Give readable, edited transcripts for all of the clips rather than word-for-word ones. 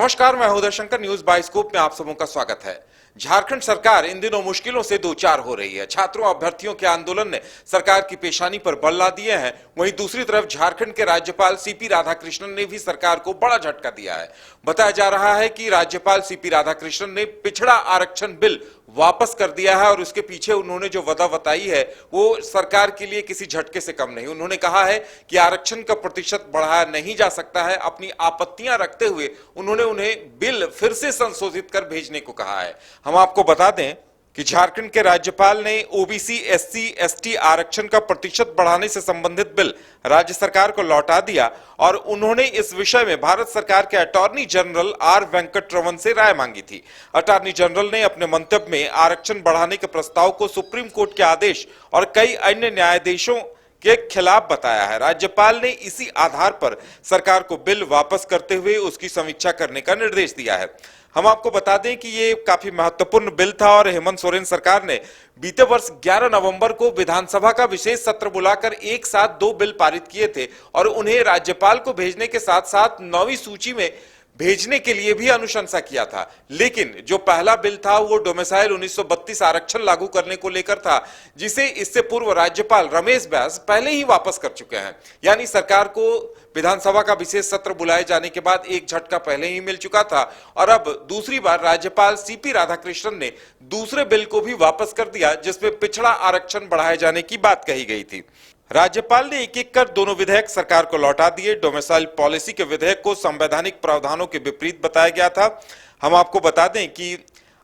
नमस्कार, मैं हूं उदय शंकर। न्यूज बाइस्कोप में आप सबों का स्वागत है। झारखंड सरकार इन दिनों मुश्किलों से दो चार हो रही है। छात्रों अभ्यर्थियों के आंदोलन ने सरकार की पेशानी पर बल ला दिए हैं। वहीं दूसरी तरफ झारखंड के राज्यपाल सीपी राधाकृष्णन ने भी सरकार को बड़ा झटका दिया है। बताया जा रहा है कि राज्यपाल सीपी राधाकृष्णन ने पिछड़ा आरक्षण बिल वापस कर दिया है और उसके पीछे उन्होंने जो वजह बताई है वो सरकार के लिए किसी झटके से कम नहीं। उन्होंने कहा है कि आरक्षण का प्रतिशत बढ़ाया नहीं जा सकता है। अपनी आपत्तियां रखते हुए उन्होंने उन्हें बिल फिर से संशोधित कर भेजने को कहा है। हम आपको बता दें कि झारखंड के राज्यपाल ने ओबीसी, एससी, एसटी आरक्षण का प्रतिशत बढ़ाने से संबंधित बिल राज्य सरकार को लौटा दिया और उन्होंने इस विषय में भारत सरकार के अटॉर्नी जनरल आर वेंकटरमन से राय मांगी थी। अटॉर्नी जनरल ने अपने मंतव्य में आरक्षण बढ़ाने के प्रस्ताव को सुप्रीम कोर्ट के आदेश और कई अन्य न्यायाधीशों के खिलाफ बताया है। राज्यपाल ने इसी आधार पर सरकार को बिल वापस करते हुए उसकी समीक्षा करने का निर्देश दिया है। हम आपको बता दें कि ये काफी महत्वपूर्ण बिल था और हेमंत सोरेन सरकार ने बीते वर्ष 11 नवंबर को विधानसभा का विशेष सत्र बुलाकर एक साथ दो बिल पारित किए थे और उन्हें राज्यपाल को भेजने के साथ साथ 9वीं सूची में भेजने के लिए भी अनुशंसा किया था। लेकिन जो पहला बिल था वो डोमिसाइल 1932 आरक्षण लागू करने को लेकर था, जिसे इससे पूर्व राज्यपाल रमेश बैस पहले ही वापस कर चुके हैं। यानी सरकार को विधानसभा का विशेष सत्र बुलाए जाने के बाद एक झटका पहले ही मिल चुका था और अब दूसरी बार राज्यपाल सीपी राधाकृष्णन ने दूसरे बिल को भी वापस कर दिया जिसमें पिछड़ा आरक्षण बढ़ाए जाने की बात कही गई थी। राज्यपाल ने एक एक कर दोनों विधेयक सरकार को लौटा दिए। डोमिसाइल पॉलिसी के विधेयक को संवैधानिक प्रावधानों के विपरीत बताया गया था। हम आपको बता दें कि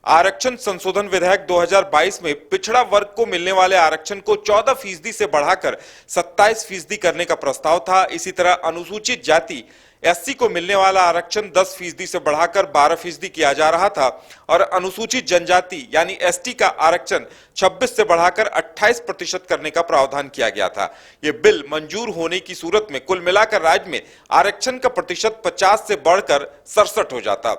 आरक्षण संशोधन विधेयक 2022 में पिछड़ा वर्ग को मिलने वाले आरक्षण को 14% से बढ़ाकर 27% करने का प्रस्ताव था। इसी तरह अनुसूचित जाति एससी को मिलने वाला आरक्षण 10% से बढ़ाकर 12% किया जा रहा था और अनुसूचित जनजाति यानी एसटी का आरक्षण 26 से बढ़ाकर 28% करने का प्रावधान किया गया था। यह बिल मंजूर होने की सूरत में कुल मिलाकर राज्य में आरक्षण का प्रतिशत 50 से बढ़कर 67 हो जाता।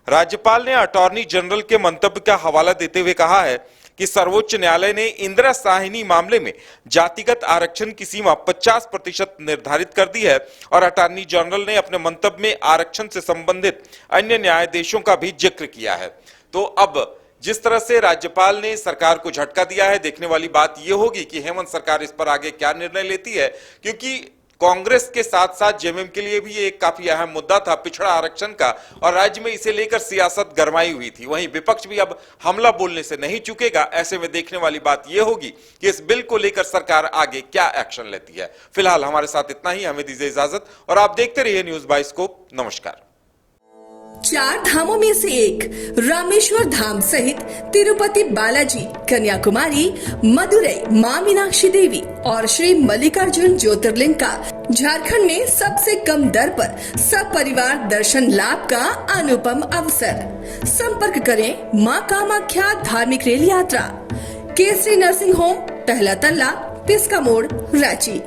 राज्यपाल ने अटॉर्नी जनरल के मंतव्य का हवाला देते हुए कहा है कि सर्वोच्च न्यायालय ने इंदिरा साहिनी मामले में जातिगत आरक्षण की सीमा 50% निर्धारित कर दी है और अटॉर्नी जनरल ने अपने मंतव्य में आरक्षण से संबंधित अन्य न्यायाधीशों का भी जिक्र किया है। तो अब जिस तरह से राज्यपाल ने सरकार को झटका दिया है, देखने वाली बात यह होगी कि हेमंत सरकार इस पर आगे क्या निर्णय लेती है, क्योंकि कांग्रेस के साथ साथ जेएमएम के लिए भी ये एक काफी अहम मुद्दा था पिछड़ा आरक्षण का और राज्य में इसे लेकर सियासत गरमाई हुई थी। वहीं विपक्ष भी अब हमला बोलने से नहीं चूकेगा। ऐसे में देखने वाली बात यह होगी कि इस बिल को लेकर सरकार आगे क्या एक्शन लेती है। फिलहाल हमारे साथ इतना ही। हमें दीजिए इजाजत और आप देखते रहिए न्यूज बाइस्कोप। नमस्कार। 4 धामों में से एक रामेश्वर धाम सहित तिरुपति बालाजी, कन्याकुमारी, मदुरई, मां मीनाक्षी देवी और श्री मल्लिकार्जुन ज्योतिर्लिंग का झारखंड में सबसे कम दर पर सब परिवार दर्शन लाभ का अनुपम अवसर। संपर्क करें मां कामाख्या धार्मिक रेल यात्रा, केसरी नर्सिंग होम, पहला तल्ला, पिस्का मोड़, रांची।